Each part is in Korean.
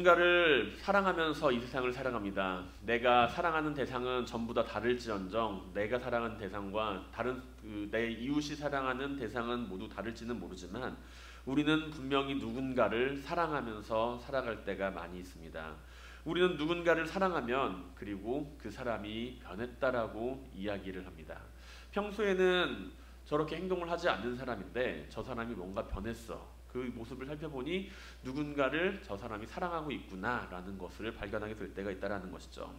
누군가를 사랑하면서 이 세상을 사랑합니다. 내가 사랑하는 대상은 전부 다 다를지언정 내가 사랑하는 대상과 다른 내 이웃이 사랑하는 대상은 모두 다를지는 모르지만 우리는 분명히 누군가를 사랑하면서 살아갈 때가 많이 있습니다. 우리는 누군가를 사랑하면 그리고 그 사람이 변했다라고 이야기를 합니다. 평소에는 저렇게 행동을 하지 않는 사람인데 저 사람이 뭔가 변했어. 그 모습을 살펴보니 누군가를 저 사람이 사랑하고 있구나라는 것을 발견하게 될 때가 있다는 것이죠.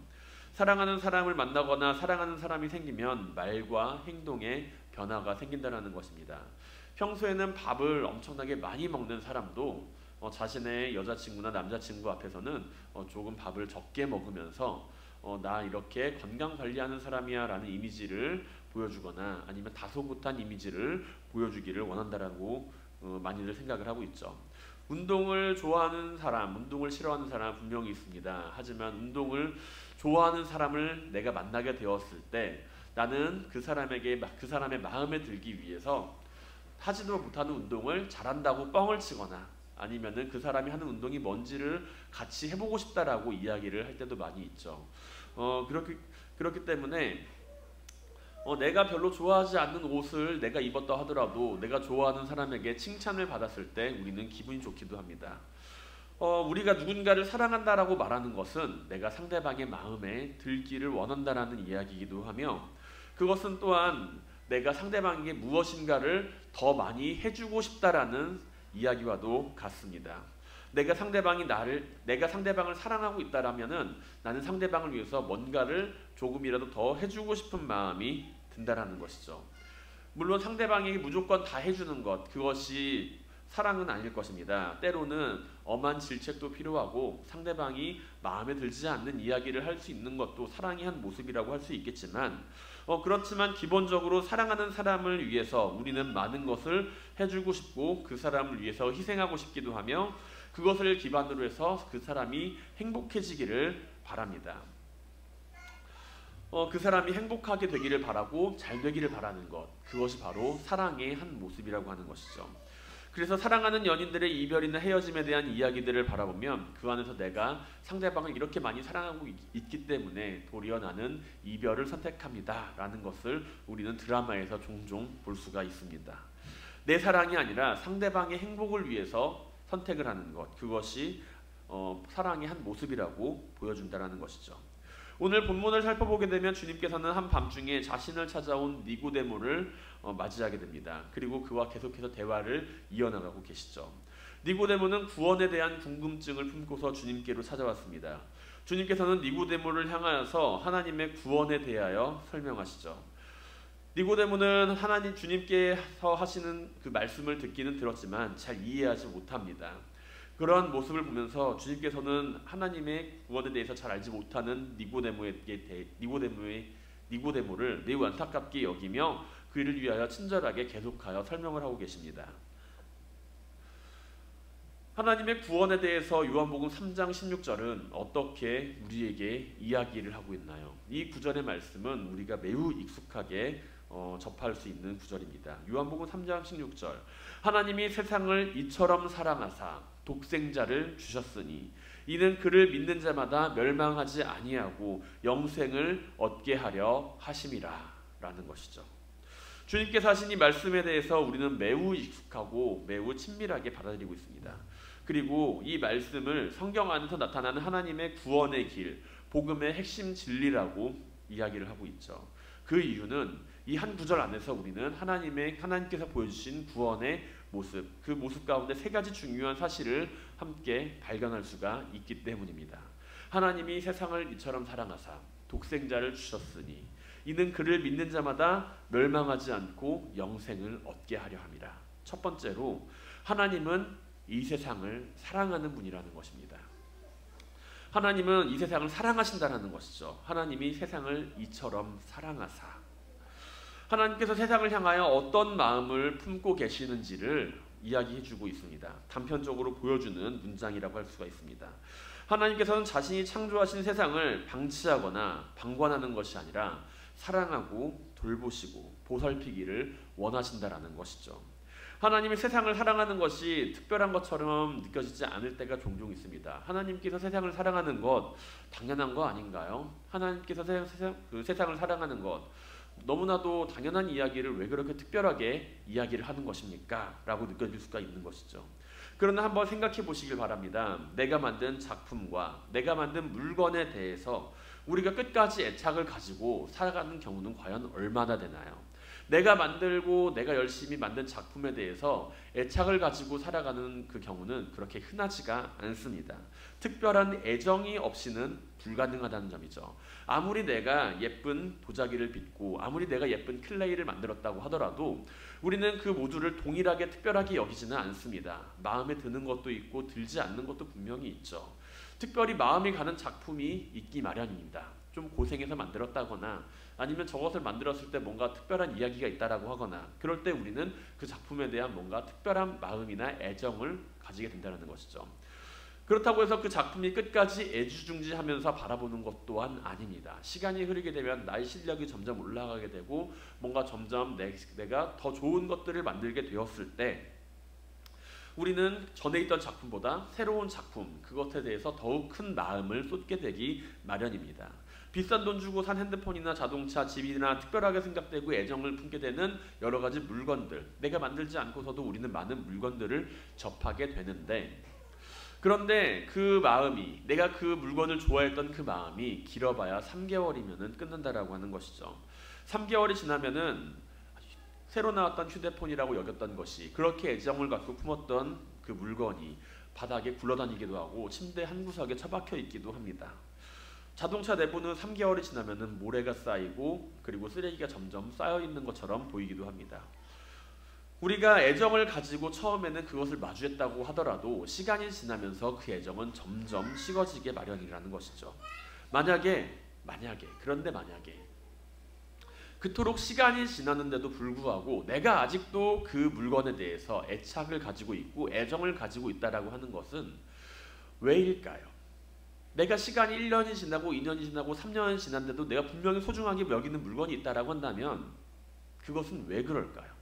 사랑하는 사람을 만나거나 사랑하는 사람이 생기면 말과 행동에 변화가 생긴다는 것입니다. 평소에는 밥을 엄청나게 많이 먹는 사람도 자신의 여자친구나 남자친구 앞에서는 조금 밥을 적게 먹으면서 나 이렇게 건강관리하는 사람이야 라는 이미지를 보여주거나 아니면 다소곳한 이미지를 보여주기를 원한다라고 많이들 생각을 하고 있죠. 운동을 좋아하는 사람, 운동을 싫어하는 사람 분명히 있습니다. 하지만 운동을 좋아하는 사람을 내가 만나게 되었을 때 나는 그 사람의 마음에 들기 위해서 하지도 못하는 운동을 잘한다고 뻥을 치거나 아니면은 그 사람이 하는 운동이 뭔지를 같이 해보고 싶다라고 이야기를 할 때도 많이 있죠. 그렇기 때문에 내가 별로 좋아하지 않는 옷을 내가 입었다 하더라도 내가 좋아하는 사람에게 칭찬을 받았을 때 우리는 기분이 좋기도 합니다. 우리가 누군가를 사랑한다라고 말하는 것은 내가 상대방의 마음에 들기를 원한다라는 이야기이기도 하며 그것은 또한 내가 상대방에게 무엇인가를 더 많이 해주고 싶다라는 이야기와도 같습니다. 내가 상대방을 사랑하고 있다라면은 나는 상대방을 위해서 뭔가를 조금이라도 더 해주고 싶은 마음이 든다라는 것이죠. 물론 상대방에게 무조건 다 해주는 것, 그것이 사랑은 아닐 것입니다. 때로는 엄한 질책도 필요하고 상대방이 마음에 들지 않는 이야기를 할 수 있는 것도 사랑의 한 모습이라고 할 수 있겠지만 그렇지만 기본적으로 사랑하는 사람을 위해서 우리는 많은 것을 해주고 싶고 그 사람을 위해서 희생하고 싶기도 하며 그것을 기반으로 해서 그 사람이 행복해지기를 바랍니다. 그 사람이 행복하게 되기를 바라고 잘 되기를 바라는 것, 그것이 바로 사랑의 한 모습이라고 하는 것이죠. 그래서 사랑하는 연인들의 이별이나 헤어짐에 대한 이야기들을 바라보면 그 안에서 내가 상대방을 이렇게 많이 사랑하고 있기 때문에 도리어 나는 이별을 선택합니다 라는 것을 우리는 드라마에서 종종 볼 수가 있습니다. 내 사랑이 아니라 상대방의 행복을 위해서 선택을 하는 것, 그것이 사랑의 한 모습이라고 보여준다는 것이죠. 오늘 본문을 살펴보게 되면 주님께서는 한밤중에 자신을 찾아온 니고데모를 맞이하게 됩니다. 그리고 그와 계속해서 대화를 이어나가고 계시죠. 니고데모는 구원에 대한 궁금증을 품고서 주님께로 찾아왔습니다. 주님께서는 니고데모를 향하여서 하나님의 구원에 대하여 설명하시죠. 니고데모는 주님께서 하시는 그 말씀을 듣기는 들었지만 잘 이해하지 못합니다. 그러한 모습을 보면서 주님께서는 하나님의 구원에 대해서 잘 알지 못하는 니고데모를 매우 안타깝게 여기며 그를 위하여 친절하게 계속하여 설명을 하고 계십니다. 하나님의 구원에 대해서 요한복음 3장 16절은 어떻게 우리에게 이야기를 하고 있나요? 이 구절의 말씀은 우리가 매우 익숙하게 접할 수 있는 구절입니다. 요한복음 3장 16절 하나님이 세상을 이처럼 사랑하사 독생자를 주셨으니 이는 그를 믿는 자마다 멸망하지 아니하고 영생을 얻게 하려 하심이라 라는 것이죠. 주님께서 하신 이 말씀에 대해서 우리는 매우 익숙하고 매우 친밀하게 받아들이고 있습니다. 그리고 이 말씀을 성경 안에서 나타나는 하나님의 구원의 길, 복음의 핵심 진리라고 이야기를 하고 있죠. 그 이유는 이 한 구절 안에서 우리는 하나님께서 보여주신 구원의 모습, 그 모습 가운데 세 가지 중요한 사실을 함께 발견할 수가 있기 때문입니다. 하나님이 세상을 이처럼 사랑하사 독생자를 주셨으니 이는 그를 믿는 자마다 멸망하지 않고 영생을 얻게 하려 함이라. 첫 번째로 하나님은 이 세상을 사랑하는 분이라는 것입니다. 하나님은 이 세상을 사랑하신다는 것이죠. 하나님이 세상을 이처럼 사랑하사 하나님께서 세상을 향하여 어떤 마음을 품고 계시는지를 이야기해주고 있습니다. 단편적으로 보여주는 문장이라고 할 수가 있습니다. 하나님께서는 자신이 창조하신 세상을 방치하거나 방관하는 것이 아니라 사랑하고 돌보시고 보살피기를 원하신다라는 것이죠. 하나님이 세상을 사랑하는 것이 특별한 것처럼 느껴지지 않을 때가 종종 있습니다. 하나님께서 세상을 사랑하는 것 당연한 거 아닌가요? 하나님께서 세상을 사랑하는 것 너무나도 당연한 이야기를 왜 그렇게 특별하게 이야기를 하는 것입니까? 라고 느껴질 수가 있는 것이죠. 그러나 한번 생각해 보시길 바랍니다. 내가 만든 작품과 내가 만든 물건에 대해서 우리가 끝까지 애착을 가지고 살아가는 경우는 과연 얼마나 되나요? 내가 만들고 내가 열심히 만든 작품에 대해서 애착을 가지고 살아가는 그 경우는 그렇게 흔하지가 않습니다. 특별한 애정이 없이는 불가능하다는 점이죠. 아무리 내가 예쁜 도자기를 빚고 아무리 내가 예쁜 클레이를 만들었다고 하더라도 우리는 그 모두를 동일하게 특별하게 여기지는 않습니다. 마음에 드는 것도 있고 들지 않는 것도 분명히 있죠. 특별히 마음이 가는 작품이 있기 마련입니다. 좀 고생해서 만들었다거나 아니면 저것을 만들었을 때 뭔가 특별한 이야기가 있다라고 하거나 그럴 때 우리는 그 작품에 대한 뭔가 특별한 마음이나 애정을 가지게 된다는 것이죠. 그렇다고 해서 그 작품이 끝까지 애지중지하면서 바라보는 것 또한 아닙니다. 시간이 흐르게 되면 나의 실력이 점점 올라가게 되고 뭔가 점점 내가 더 좋은 것들을 만들게 되었을 때 우리는 전에 있던 작품보다 새로운 작품, 그것에 대해서 더욱 큰 마음을 쏟게 되기 마련입니다. 비싼 돈 주고 산 핸드폰이나 자동차, 집이나 특별하게 생각되고 애정을 품게 되는 여러 가지 물건들, 내가 만들지 않고서도 우리는 많은 물건들을 접하게 되는데 그런데 그 마음이 내가 그 물건을 좋아했던 그 마음이 길어봐야 3개월이면 끝난다라고 하는 것이죠. 3개월이 지나면은 새로 나왔던 휴대폰이라고 여겼던 것이 그렇게 애정을 갖고 품었던 그 물건이 바닥에 굴러다니기도 하고 침대 한 구석에 처박혀 있기도 합니다. 자동차 내부는 3개월이 지나면은 모래가 쌓이고 그리고 쓰레기가 점점 쌓여 있는 것처럼 보이기도 합니다. 우리가 애정을 가지고 처음에는 그것을 마주했다고 하더라도 시간이 지나면서 그 애정은 점점 식어지게 마련이라는 것이죠. 그런데 만약에 그토록 시간이 지났는데도 불구하고 내가 아직도 그 물건에 대해서 애착을 가지고 있고 애정을 가지고 있다라고 하는 것은 왜일까요? 내가 시간이 1년이 지나고 2년이 지나고 3년이 지났는데도 내가 분명히 소중하게 여기는 물건이 있다라고 한다면 그것은 왜 그럴까요?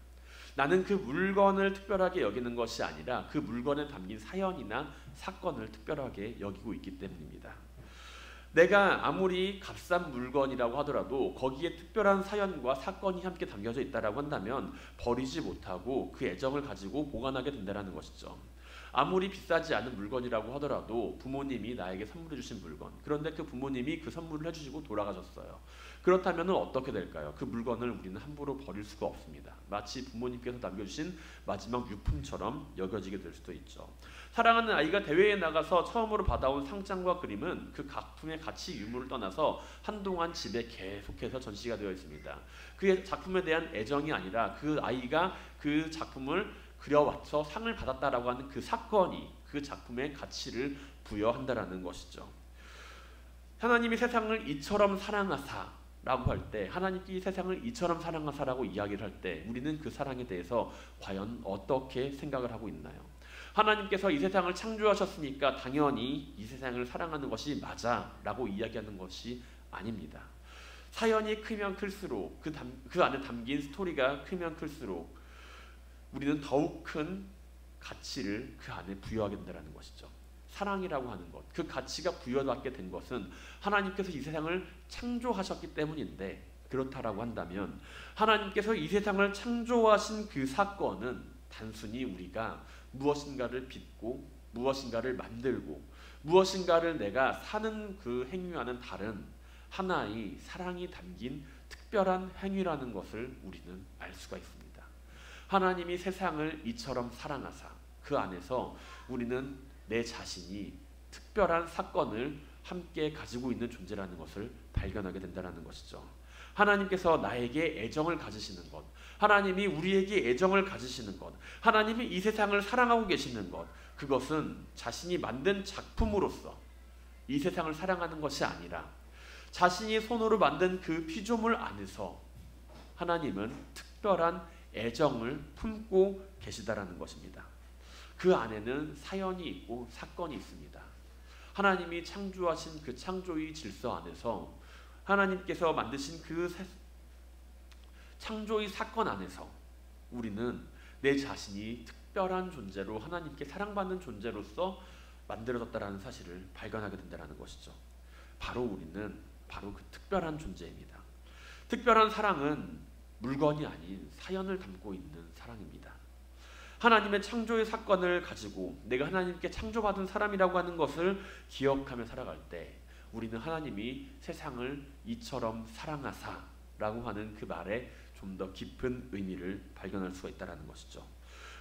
나는 그 물건을 특별하게 여기는 것이 아니라 그 물건에 담긴 사연이나 사건을 특별하게 여기고 있기 때문입니다. 내가 아무리 값싼 물건이라고 하더라도 거기에 특별한 사연과 사건이 함께 담겨져 있다라고 한다면 버리지 못하고 그 애정을 가지고 보관하게 된다는 것이죠. 아무리 비싸지 않은 물건이라고 하더라도 부모님이 나에게 선물해 주신 물건, 그런데 그 부모님이 그 선물을 해주시고 돌아가셨어요. 그렇다면 어떻게 될까요? 그 물건을 우리는 함부로 버릴 수가 없습니다. 마치 부모님께서 남겨주신 마지막 유품처럼 여겨지게 될 수도 있죠. 사랑하는 아이가 대회에 나가서 처음으로 받아온 상장과 그림은 그 작품의 가치 유무를 떠나서 한동안 집에 계속해서 전시가 되어 있습니다. 그 작품에 대한 애정이 아니라 그 아이가 그 작품을 그려와서 상을 받았다라고 하는 그 사건이 그 작품의 가치를 부여한다라는 것이죠. 하나님이 세상을 이처럼 사랑하사라고 할 때, 하나님이 세상을 이처럼 사랑하사라고 이야기를 할 때 우리는 그 사랑에 대해서 과연 어떻게 생각을 하고 있나요? 하나님께서 이 세상을 창조하셨으니까 당연히 이 세상을 사랑하는 것이 맞아라고 이야기하는 것이 아닙니다. 사연이 크면 클수록 그 안에 담긴 스토리가 크면 클수록 우리는 더욱 큰 가치를 그 안에 부여하게 된다는 것이죠. 사랑이라고 하는 것, 그 가치가 부여받게 된 것은 하나님께서 이 세상을 창조하셨기 때문인데 그렇다라고 한다면 하나님께서 이 세상을 창조하신 그 사건은 단순히 우리가 무엇인가를 빚고 무엇인가를 만들고 무엇인가를 내가 사는 그 행위와는 다른 하나의 사랑이 담긴 특별한 행위라는 것을 우리는 알 수가 있습니다. 하나님이 세상을 이처럼 사랑하사 그 안에서 우리는 내 자신이 특별한 사건을 함께 가지고 있는 존재라는 것을 발견하게 된다는 것이죠. 하나님께서 나에게 애정을 가지시는 것, 하나님이 우리에게 애정을 가지시는 것, 하나님이 이 세상을 사랑하고 계시는 것, 그것은 자신이 만든 작품으로서 이 세상을 사랑하는 것이 아니라 자신이 손으로 만든 그 피조물 안에서 하나님은 특별한 애정을 품고 계시다라는 것입니다. 그 안에는 사연이 있고 사건이 있습니다. 하나님이 창조하신 그 창조의 질서 안에서 하나님께서 만드신 그 창조의 사건 안에서 우리는 내 자신이 특별한 존재로 하나님께 사랑받는 존재로서 만들어졌다라는 사실을 발견하게 된다는 것이죠. 바로 우리는 바로 그 특별한 존재입니다. 특별한 사랑은 물건이 아닌 사연을 담고 있는 사랑입니다. 하나님의 창조의 사건을 가지고 내가 하나님께 창조받은 사람이라고 하는 것을 기억하며 살아갈 때 우리는 하나님이 세상을 이처럼 사랑하사 라고 하는 그 말에 좀 더 깊은 의미를 발견할 수가 있다는 것이죠.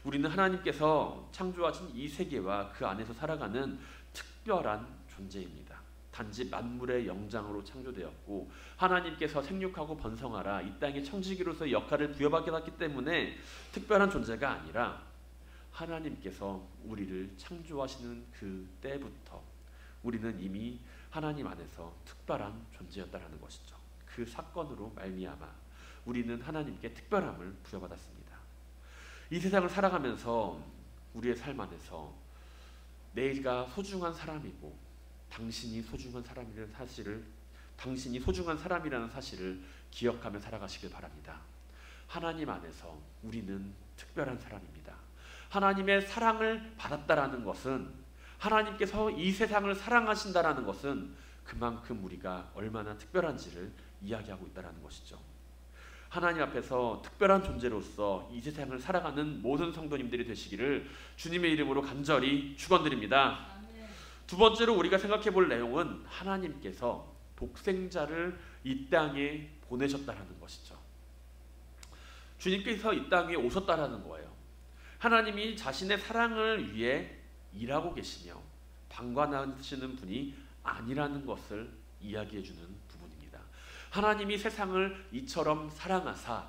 우리는 하나님께서 창조하신 이 세계와 그 안에서 살아가는 특별한 존재입니다. 단지 만물의 영장으로 창조되었고 하나님께서 생육하고 번성하라 이 땅의 청지기로서의 역할을 부여받았기 때문에 특별한 존재가 아니라 하나님께서 우리를 창조하시는 그 때부터 우리는 이미 하나님 안에서 특별한 존재였다는 것이죠. 그 사건으로 말미암아 우리는 하나님께 특별함을 부여받았습니다. 이 세상을 살아가면서 우리의 삶 안에서 내가 소중한 사람이고 당신이 소중한 사람이라는 사실을 기억하며 살아가시길 바랍니다. 하나님 안에서 우리는 특별한 사람입니다. 하나님의 사랑을 받았다라는 것은 하나님께서 이 세상을 사랑하신다라는 것은 그만큼 우리가 얼마나 특별한지를 이야기하고 있다는 것이죠. 하나님 앞에서 특별한 존재로서 이 세상을 살아가는 모든 성도님들이 되시기를 주님의 이름으로 간절히 축원드립니다. 두 번째로 우리가 생각해 볼 내용은 하나님께서 독생자를 이 땅에 보내셨다라는 것이죠. 주님께서 이 땅에 오셨다라는 거예요. 하나님이 자신의 사랑을 위해 일하고 계시며 방관하시는 분이 아니라는 것을 이야기해 주는 부분입니다. 하나님이 세상을 이처럼 사랑하사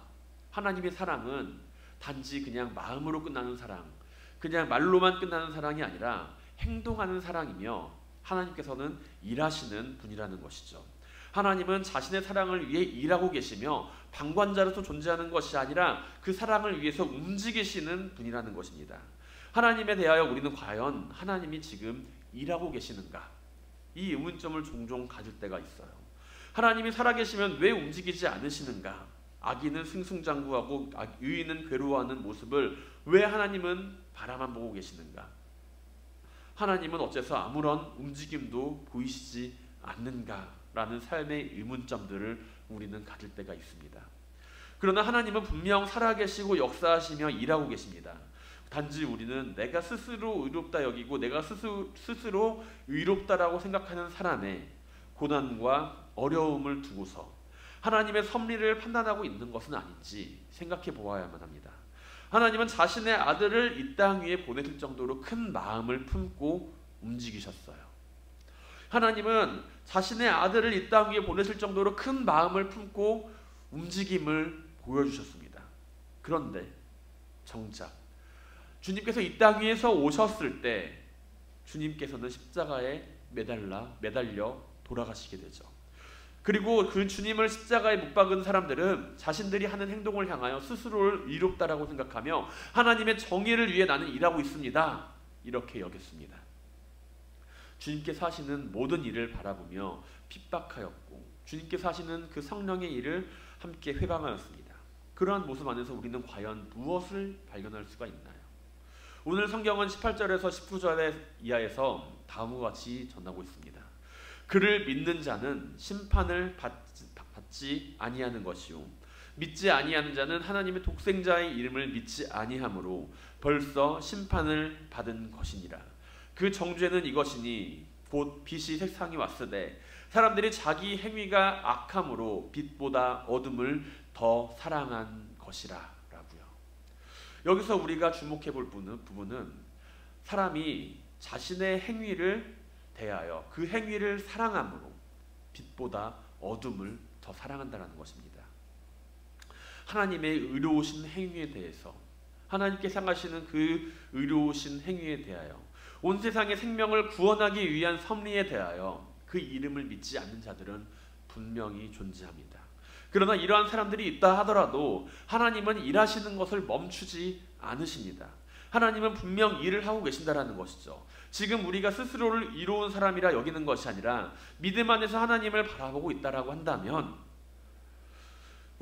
하나님의 사랑은 단지 그냥 마음으로 끝나는 사랑, 그냥 말로만 끝나는 사랑이 아니라 행동하는 사랑이며 하나님께서는 일하시는 분이라는 것이죠. 하나님은 자신의 사랑을 위해 일하고 계시며 방관자로서 존재하는 것이 아니라 그 사랑을 위해서 움직이시는 분이라는 것입니다. 하나님에 대하여 우리는 과연 하나님이 지금 일하고 계시는가? 이 의문점을 종종 가질 때가 있어요. 하나님이 살아계시면 왜 움직이지 않으시는가? 악인은 승승장구하고 의인은 괴로워하는 모습을 왜 하나님은 바라만 보고 계시는가? 하나님은 어째서 아무런 움직임도 보이시지 않는가라는 삶의 의문점들을 우리는 가질 때가 있습니다. 그러나 하나님은 분명 살아계시고 역사하시며 일하고 계십니다. 단지 우리는 내가 스스로 의롭다 여기고 내가 스스로 의롭다라고 생각하는 사람의 고난과 어려움을 두고서 하나님의 섭리를 판단하고 있는 것은 아닌지 생각해 보아야만 합니다. 하나님은 자신의 아들을 이 땅 위에 보내실 정도로 큰 마음을 품고 움직이셨어요. 하나님은 자신의 아들을 이 땅 위에 보내실 정도로 큰 마음을 품고 움직임을 보여주셨습니다. 그런데 정작 주님께서 이 땅 위에서 오셨을 때 주님께서는 십자가에 매달려 돌아가시게 되죠. 그리고 그 주님을 십자가에 못 박은 사람들은 자신들이 하는 행동을 향하여 스스로를 의롭다라고 생각하며 하나님의 정의를 위해 나는 일하고 있습니다. 이렇게 여겼습니다. 주님께서 하시는 모든 일을 바라보며 핍박하였고 주님께서 하시는 그 성령의 일을 함께 회방하였습니다. 그러한 모습 안에서 우리는 과연 무엇을 발견할 수가 있나요? 오늘 성경은 18절에서 19절의 이하에서 다음과 같이 전하고 있습니다. 그를 믿는 자는 심판을 받지 아니하는 것이요 믿지 아니하는 자는 하나님의 독생자의 이름을 믿지 아니하므로 벌써 심판을 받은 것이니라. 그 정죄는 이것이니 곧 빛이 세상에 왔으되 사람들이 자기 행위가 악함으로 빛보다 어둠을 더 사랑한 것이라 라고요. 여기서 우리가 주목해 볼 부분은 사람이 자신의 행위를 대하여 그 행위를 사랑함으로 빛보다 어둠을 더 사랑한다는 것입니다. 하나님의 의로우신 행위에 대해서 하나님께 향하시는 그 의로우신 행위에 대하여 온 세상의 생명을 구원하기 위한 섭리에 대하여 그 이름을 믿지 않는 자들은 분명히 존재합니다. 그러나 이러한 사람들이 있다 하더라도 하나님은 일하시는 것을 멈추지 않으십니다. 하나님은 분명 일을 하고 계신다라는 것이죠. 지금 우리가 스스로를 이로운 사람이라 여기는 것이 아니라 믿음 안에서 하나님을 바라보고 있다라고 한다면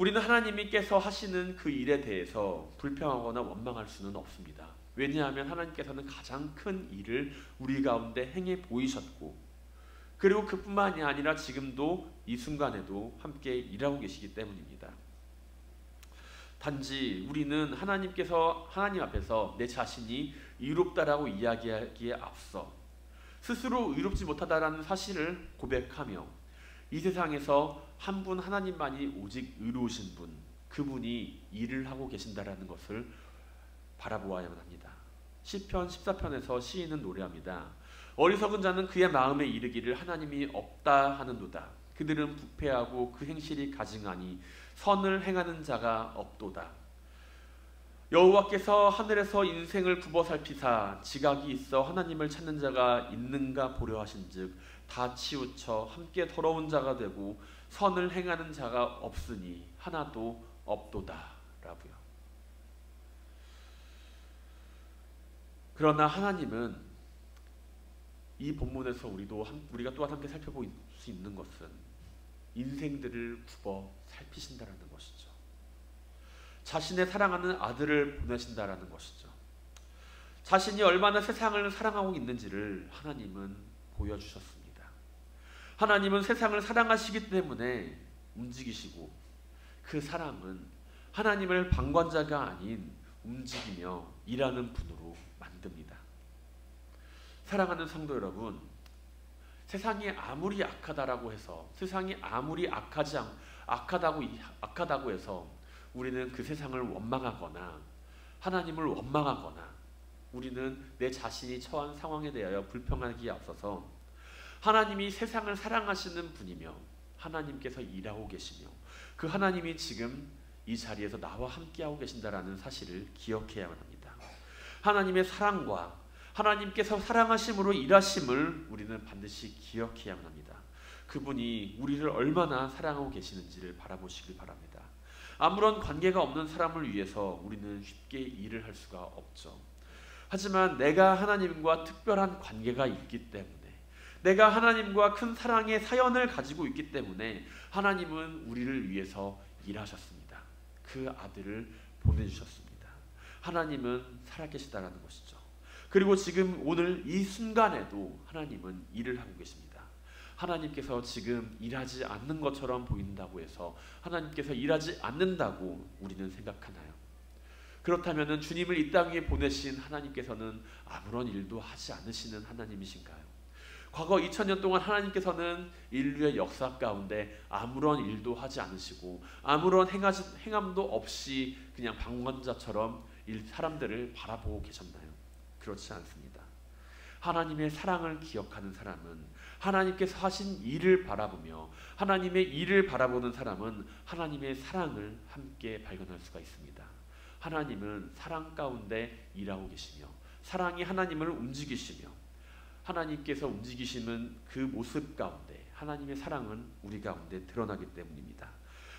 우리는 하나님께서 하시는 그 일에 대해서 불평하거나 원망할 수는 없습니다. 왜냐하면 하나님께서는 가장 큰 일을 우리 가운데 행해 보이셨고, 그리고 그뿐만이 아니라 지금도 이 순간에도 함께 일하고 계시기 때문입니다. 단지 우리는 하나님 앞에서 내 자신이 의롭다라고 이야기하기에 앞서 스스로 의롭지 못하다라는 사실을 고백하며 이 세상에서 한 분 하나님만이 오직 의로우신 분, 그분이 일을 하고 계신다라는 것을 바라보아야만 합니다. 시편 14편에서 시인은 노래합니다. 어리석은 자는 그의 마음에 이르기를 하나님이 없다 하는도다. 그들은 부패하고 그 행실이 가증하니 선을 행하는 자가 없도다. 여호와께서 하늘에서 인생을 굽어 살피사 지각이 있어 하나님을 찾는 자가 있는가 보려 하신즉 다 치우쳐 함께 더러운 자가 되고 선을 행하는 자가 없으니 하나도 없도다 라고요. 그러나 하나님은 이 본문에서 우리가 또한 함께 살펴볼 수 있는 것은 인생들을 굽어 살피신다라는 것이죠. 자신의 사랑하는 아들을 보내신다라는 것이죠. 자신이 얼마나 세상을 사랑하고 있는지를 하나님은 보여주셨습니다. 하나님은 세상을 사랑하시기 때문에 움직이시고, 그 사랑은 하나님을 방관자가 아닌 움직이며 일하는 분으로 만듭니다. 사랑하는 성도 여러분, 세상이 아무리 악하다라고 해서, 세상이 아무리 악하다고 해서 우리는 그 세상을 원망하거나 하나님을 원망하거나 우리는 내 자신이 처한 상황에 대하여 불평하기에 앞서서 하나님이 세상을 사랑하시는 분이며 하나님께서 일하고 계시며 그 하나님이 지금 이 자리에서 나와 함께하고 계신다라는 사실을 기억해야만 합니다. 하나님의 사랑과 하나님께서 사랑하심으로 일하심을 우리는 반드시 기억해야만 합니다. 그분이 우리를 얼마나 사랑하고 계시는지를 바라보시길 바랍니다. 아무런 관계가 없는 사람을 위해서 우리는 쉽게 일을 할 수가 없죠. 하지만 내가 하나님과 특별한 관계가 있기 때문에, 내가 하나님과 큰 사랑의 사연을 가지고 있기 때문에 하나님은 우리를 위해서 일하셨습니다. 그 아들을 보내주셨습니다. 하나님은 살아계시다라는 것이죠. 그리고 지금 오늘 이 순간에도 하나님은 일을 하고 계십니다. 하나님께서 지금 일하지 않는 것처럼 보인다고 해서 하나님께서 일하지 않는다고 우리는 생각하나요? 그렇다면 주님을 이 땅에 보내신 하나님께서는 아무런 일도 하지 않으시는 하나님이신가요? 과거 2000년 동안 하나님께서는 인류의 역사 가운데 아무런 일도 하지 않으시고 아무런 행함도 없이 그냥 방관자처럼 사람들을 바라보고 계셨나요? 그렇지 않습니다. 하나님의 사랑을 기억하는 사람은, 하나님께서 하신 일을 바라보며 하나님의 일을 바라보는 사람은 하나님의 사랑을 함께 발견할 수가 있습니다. 하나님은 사랑 가운데 일하고 계시며 사랑이 하나님을 움직이시며 하나님께서 움직이시는 그 모습 가운데 하나님의 사랑은 우리 가운데 드러나기 때문입니다.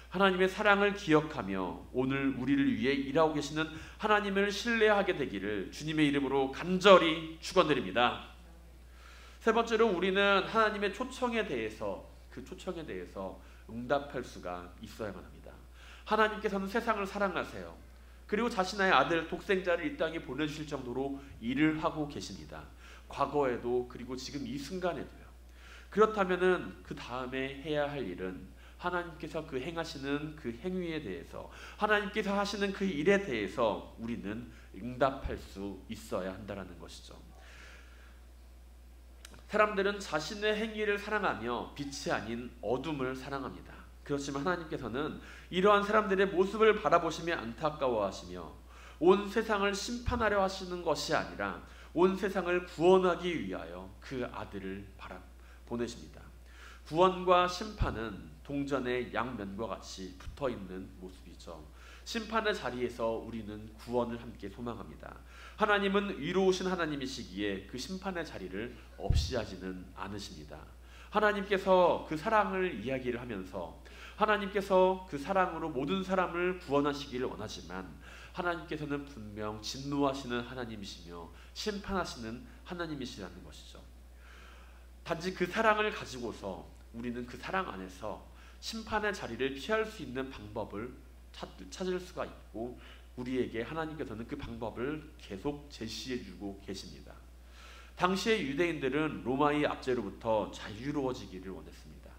하나님의 사랑을 기억하며 오늘 우리를 위해 일하고 계시는 하나님을 신뢰하게 되기를 주님의 이름으로 간절히 축원드립니다. 세 번째로 우리는 하나님의 초청에 대해서, 그 초청에 대해서 응답할 수가 있어야만 합니다. 하나님께서는 세상을 사랑하세요. 그리고 자신의 아들 독생자를 이 땅에 보내주실 정도로 일을 하고 계십니다. 과거에도 그리고 지금 이 순간에도요. 그렇다면은 그 다음에 해야 할 일은 하나님께서 그 행하시는 그 행위에 대해서, 하나님께서 하시는 그 일에 대해서 우리는 응답할 수 있어야 한다는 것이죠. 사람들은 자신의 행위를 사랑하며 빛이 아닌 어둠을 사랑합니다. 그렇지만 하나님께서는 이러한 사람들의 모습을 바라보시며 안타까워하시며 온 세상을 심판하려 하시는 것이 아니라 온 세상을 구원하기 위하여 그 아들을 보내십니다. 구원과 심판은 동전의 양면과 같이 붙어있는 모습이죠. 심판의 자리에서 우리는 구원을 함께 소망합니다. 하나님은 의로우신 하나님이시기에 그 심판의 자리를 없이 하지는 않으십니다. 하나님께서 그 사랑을 이야기를 하면서 하나님께서 그 사랑으로 모든 사람을 구원하시기를 원하지만 하나님께서는 분명 진노하시는 하나님이시며 심판하시는 하나님이시라는 것이죠. 단지 그 사랑을 가지고서 우리는 그 사랑 안에서 심판의 자리를 피할 수 있는 방법을 찾을 수가 있고, 우리에게 하나님께서는 그 방법을 계속 제시해주고 계십니다. 당시의 유대인들은 로마의 압제로부터 자유로워지기를 원했습니다.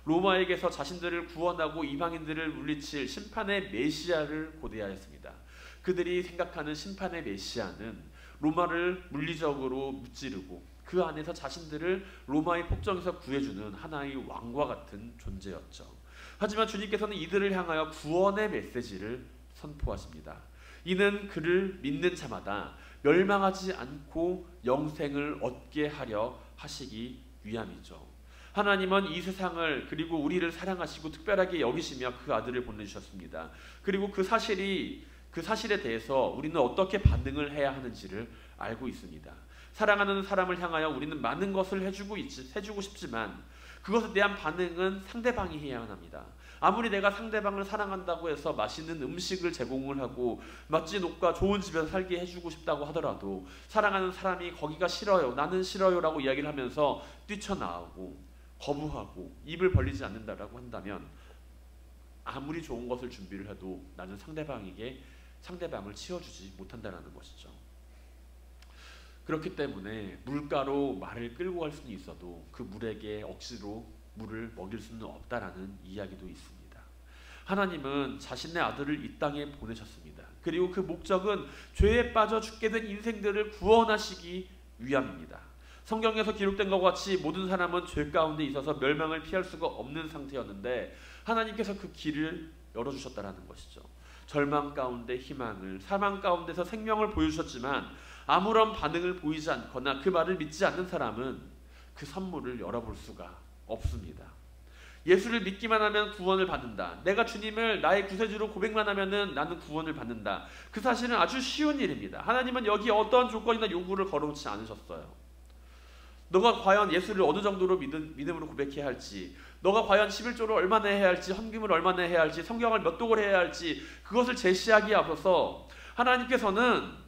로마에게서 자신들을 구원하고 이방인들을 물리칠 심판의 메시아를 고대하였습니다. 그들이 생각하는 심판의 메시아는 로마를 물리적으로 무찌르고 그 안에서 자신들을 로마의 폭정에서 구해주는 하나의 왕과 같은 존재였죠. 하지만 주님께서는 이들을 향하여 구원의 메시지를 선포하십니다. 이는 그를 믿는 자마다 멸망하지 않고 영생을 얻게 하려 하시기 위함이죠. 하나님은 이 세상을 그리고 우리를 사랑하시고 특별하게 여기시며 그 아들을 보내주셨습니다. 그리고 그 사실에 대해서 우리는 어떻게 반응을 해야 하는지를 알고 있습니다. 사랑하는 사람을 향하여 우리는 많은 것을 해주고 싶지만 그것에 대한 반응은 상대방이 해야만 합니다. 아무리 내가 상대방을 사랑한다고 해서 맛있는 음식을 제공을 하고 멋진 옷과 좋은 집에서 살게 해주고 싶다고 하더라도 사랑하는 사람이 거기가 싫어요, 나는 싫어요 라고 이야기를 하면서 뛰쳐나오고 거부하고 입을 벌리지 않는다라고 한다면 아무리 좋은 것을 준비를 해도 나는 상대방을 치워주지 못한다라는 것이죠. 그렇기 때문에 물가로 말을 끌고 갈 수는 있어도 그 물에게 억지로 물을 먹일 수는 없다라는 이야기도 있습니다. 하나님은 자신의 아들을 이 땅에 보내셨습니다. 그리고 그 목적은 죄에 빠져 죽게 된 인생들을 구원하시기 위함입니다. 성경에서 기록된 것과 같이 모든 사람은 죄 가운데 있어서 멸망을 피할 수가 없는 상태였는데 하나님께서 그 길을 열어주셨다라는 것이죠. 절망 가운데 희망을, 사망 가운데서 생명을 보여주셨지만 아무런 반응을 보이지 않거나 그 말을 믿지 않는 사람은 그 선물을 열어볼 수가 없습니다. 예수를 믿기만 하면 구원을 받는다. 내가 주님을 나의 구세주로 고백만 하면은 나는 구원을 받는다. 그 사실은 아주 쉬운 일입니다. 하나님은 여기에 어떠한 조건이나 요구를 걸어놓지 않으셨어요. 너가 과연 예수를 어느 정도로 믿음으로 고백해야 할지, 너가 과연 11조를 얼마나 해야 할지, 헌금을 얼마나 해야 할지, 성경을 몇 독을 해야 할지 그것을 제시하기에 앞서서 하나님께서는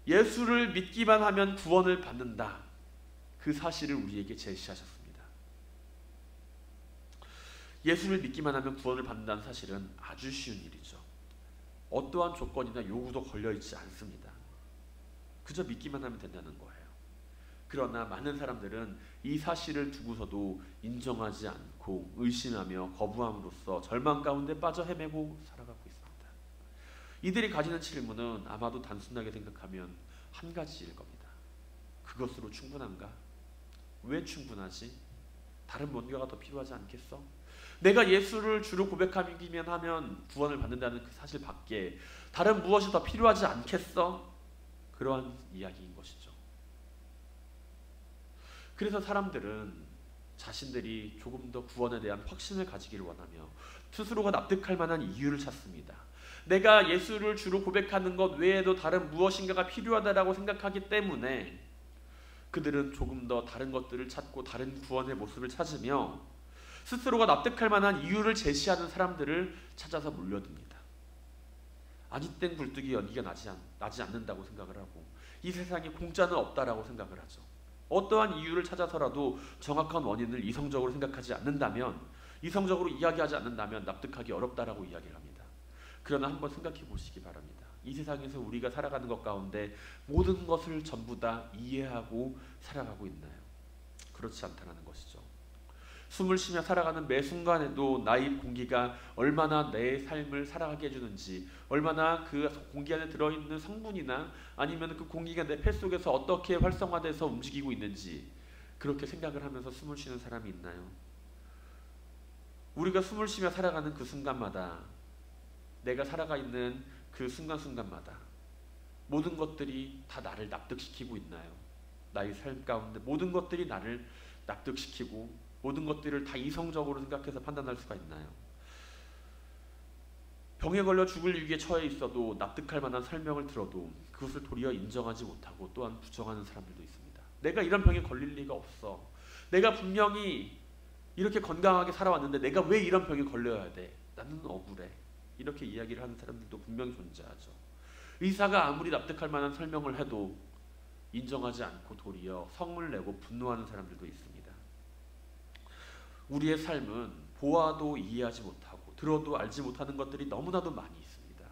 예수를 믿기만 하면 구원을 받는다. 그 사실을 우리에게 제시하셨습니다. 예수를 믿기만 하면 구원을 받는다는 사실은 아주 쉬운 일이죠. 어떠한 조건이나 요구도 걸려있지 않습니다. 그저 믿기만 하면 된다는 거예요. 그러나 많은 사람들은 이 사실을 두고서도 인정하지 않고 의심하며 거부함으로써 절망 가운데 빠져 헤매고 살아가고 있습니다. 이들이 가지는 질문은 아마도 단순하게 생각하면 한 가지일 겁니다. 그것으로 충분한가? 왜 충분하지? 다른 뭔가가 더 필요하지 않겠어? 내가 예수를 주로 고백하기만 하면 구원을 받는다는 그 사실 밖에 다른 무엇이 더 필요하지 않겠어? 그러한 이야기인 것이죠. 그래서 사람들은 자신들이 조금 더 구원에 대한 확신을 가지기를 원하며 스스로가 납득할 만한 이유를 찾습니다. 내가 예수를 주로 고백하는 것 외에도 다른 무엇인가가 필요하다라고 생각하기 때문에 그들은 조금 더 다른 것들을 찾고 다른 구원의 모습을 찾으며 스스로가 납득할 만한 이유를 제시하는 사람들을 찾아서 몰려듭니다. 아니 땡 굴뚝이 연기가 나지 않는다고 생각을 하고 이 세상에 공짜는 없다라고 생각을 하죠. 어떠한 이유를 찾아서라도 정확한 원인을 이성적으로 생각하지 않는다면, 이성적으로 이야기하지 않는다면 납득하기 어렵다라고 이야기를 합니다. 그러나 한번 생각해 보시기 바랍니다. 이 세상에서 우리가 살아가는 것 가운데 모든 것을 전부 다 이해하고 살아가고 있나요? 그렇지 않다는 것이죠. 숨을 쉬며 살아가는 매 순간에도 나의 공기가 얼마나 내 삶을 살아가게 해주는지, 얼마나 그 공기 안에 들어있는 성분이나 아니면 그 공기가 내 폐 속에서 어떻게 활성화돼서 움직이고 있는지 그렇게 생각을 하면서 숨을 쉬는 사람이 있나요? 우리가 숨을 쉬며 살아가는 그 순간마다, 내가 살아가 있는 그 순간순간마다 모든 것들이 다 나를 납득시키고 있나요? 나의 삶 가운데 모든 것들이 나를 납득시키고 모든 것들을 다 이성적으로 생각해서 판단할 수가 있나요? 병에 걸려 죽을 위기에 처해 있어도 납득할 만한 설명을 들어도 그것을 도리어 인정하지 못하고 또한 부정하는 사람들도 있습니다. 내가 이런 병에 걸릴 리가 없어. 내가 분명히 이렇게 건강하게 살아왔는데 내가 왜 이런 병에 걸려야 돼? 나는 억울해. 이렇게 이야기를 하는 사람들도 분명히 존재하죠. 의사가 아무리 납득할 만한 설명을 해도 인정하지 않고 도리어 성을 내고 분노하는 사람들도 있습니다. 우리의 삶은 보아도 이해하지 못하고 들어도 알지 못하는 것들이 너무나도 많이 있습니다.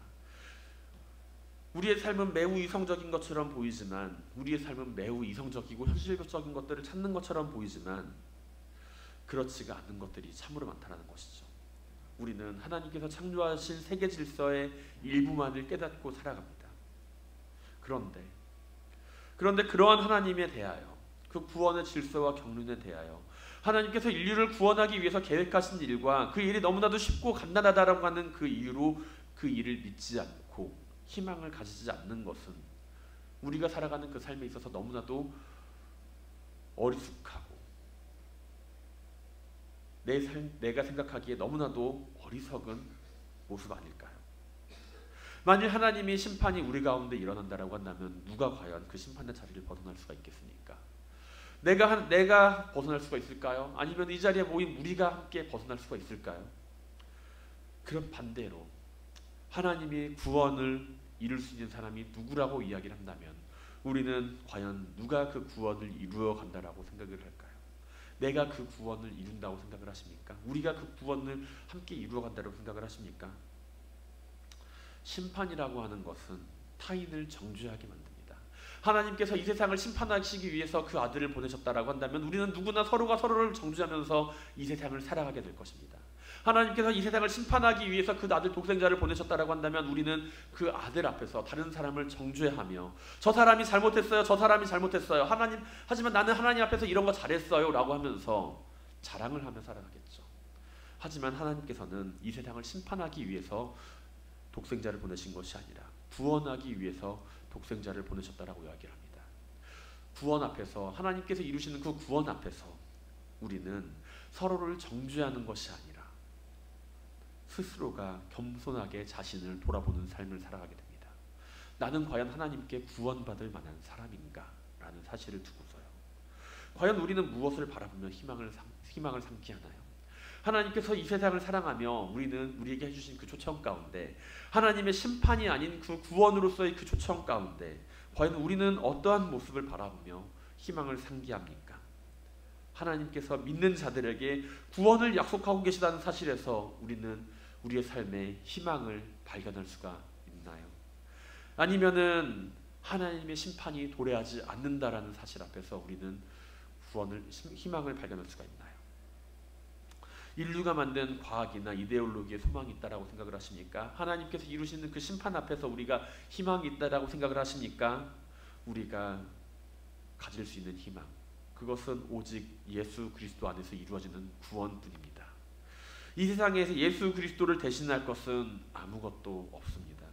우리의 삶은 매우 이성적인 것처럼 보이지만, 우리의 삶은 매우 이성적이고 현실적인 것들을 찾는 것처럼 보이지만 그렇지가 않은 것들이 참으로 많다는 것이죠. 우리는 하나님께서 창조하신 세계 질서의 일부만을 깨닫고 살아갑니다. 그런데 그러한 하나님에 대하여, 그 구원의 질서와 경륜에 대하여 하나님께서 인류를 구원하기 위해서 계획하신 일과 그 일이 너무나도 쉽고 간단하다라고 하는 그 이유로 그 일을 믿지 않고 희망을 가지지 않는 것은 우리가 살아가는 그 삶에 있어서 너무나도 어리숙하고 내가 생각하기에 너무나도 어리석은 모습 아닐까요? 만일 하나님의 심판이 우리 가운데 일어난다라고 한다면 누가 과연 그 심판의 자리를 벗어날 수가 있겠습니까? 내가 벗어날 수가 있을까요? 아니면 이 자리에 모인 우리가 함께 벗어날 수가 있을까요? 그럼 반대로 하나님의 구원을 이룰 수 있는 사람이 누구라고 이야기를 한다면 우리는 과연 누가 그 구원을 이루어 간다라고 생각을 할까요? 내가 그 구원을 이룬다고 생각을 하십니까? 우리가 그 구원을 함께 이루어 간다고 생각을 하십니까? 심판이라고 하는 것은 타인을 정죄하게 만듭니다. 하나님께서 이 세상을 심판하시기 위해서 그 아들을 보내셨다라고 한다면 우리는 누구나 서로가 서로를 정죄하면서 이 세상을 살아가게 될 것입니다. 하나님께서 이 세상을 심판하기 위해서 그 아들 독생자를 보내셨다라고 한다면 우리는 그 아들 앞에서 다른 사람을 정죄하며 저 사람이 잘못했어요, 저 사람이 잘못했어요, 하지만 나는 하나님 앞에서 이런 거 잘했어요 라고 하면서 자랑을 하며 살아가겠죠. 하지만 하나님께서는 이 세상을 심판하기 위해서 독생자를 보내신 것이 아니라 구원하기 위해서 독생자를 보내셨다라고 이야기를 합니다. 구원 앞에서, 하나님께서 이루시는 그 구원 앞에서 우리는 서로를 정죄하는 것이 아니라 스스로가 겸손하게 자신을 돌아보는 삶을 살아가게 됩니다. 나는 과연 하나님께 구원받을 만한 사람인가? 라는 사실을 두고서요. 과연 우리는 무엇을 바라보며 희망을 삼게 하나요? 하나님께서 이 세상을 사랑하며 우리에게 해주신 그 초청 가운데, 하나님의 심판이 아닌 그 구원으로서의 그 초청 가운데 과연 우리는 어떠한 모습을 바라보며 희망을 상기합니까? 하나님께서 믿는 자들에게 구원을 약속하고 계시다는 사실에서 우리는 우리의 삶에 희망을 발견할 수가 있나요? 아니면은 하나님의 심판이 도래하지 않는다라는 사실 앞에서 우리는 희망을 발견할 수가 있나요? 인류가 만든 과학이나 이데올로기에 소망이 있다라고 생각을 하십니까? 하나님께서 이루시는 그 심판 앞에서 우리가 희망이 있다라고 생각을 하십니까? 우리가 가질 수 있는 희망, 그것은 오직 예수 그리스도 안에서 이루어지는 구원뿐입니다. 이 세상에서 예수 그리스도를 대신할 것은 아무것도 없습니다.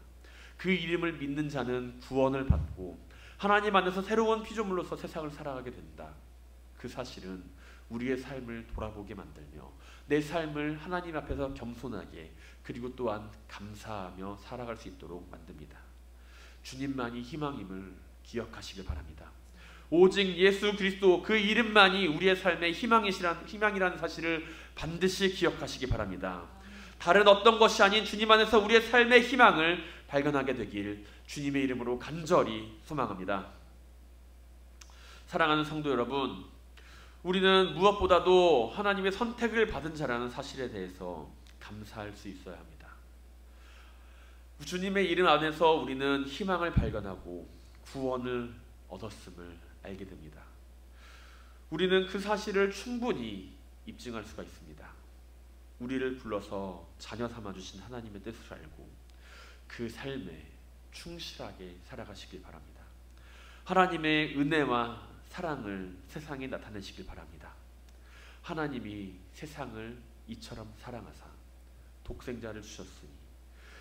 그 이름을 믿는 자는 구원을 받고 하나님 안에서 새로운 피조물로서 세상을 살아가게 된다. 그 사실은 우리의 삶을 돌아보게 만들며 내 삶을 하나님 앞에서 겸손하게 그리고 또한 감사하며 살아갈 수 있도록 만듭니다. 주님만이 희망임을 기억하시길 바랍니다. 오직 예수 그리스도 그 이름만이 우리의 삶의 희망이라는 사실을 반드시 기억하시기 바랍니다. 다른 어떤 것이 아닌 주님 안에서 우리의 삶의 희망을 발견하게 되길 주님의 이름으로 간절히 소망합니다. 사랑하는 성도 여러분, 우리는 무엇보다도 하나님의 선택을 받은 자라는 사실에 대해서 감사할 수 있어야 합니다. 주님의 이름 안에서 우리는 희망을 발견하고 구원을 얻었음을 알게 됩니다. 우리는 그 사실을 충분히 입증할 수가 있습니다. 우리를 불러서 자녀 삼아주신 하나님의 뜻을 알고 그 삶에 충실하게 살아가시길 바랍니다. 하나님의 은혜와 사랑을 세상에 나타내시길 바랍니다. 하나님이 세상을 이처럼 사랑하사 독생자를 주셨으니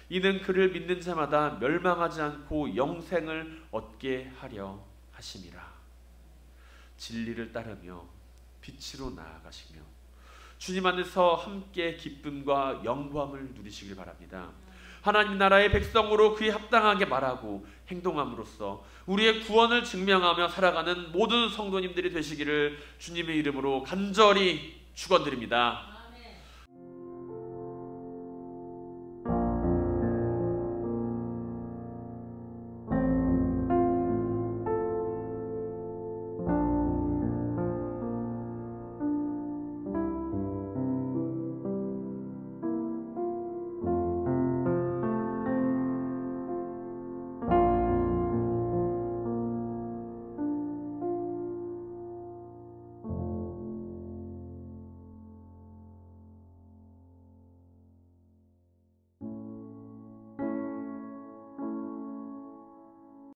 이는 그를 믿는 자마다 멸망하지 않고 영생을 얻게 하려 하심이라. 진리를 따르며 빛으로 나아가시며 주님 안에서 함께 기쁨과 영광을 누리시길 바랍니다. 하나님 나라의 백성으로 그에 합당하게 말하고 행동함으로써 우리의 구원을 증명하며 살아가는 모든 성도님들이 되시기를 주님의 이름으로 간절히 축원드립니다.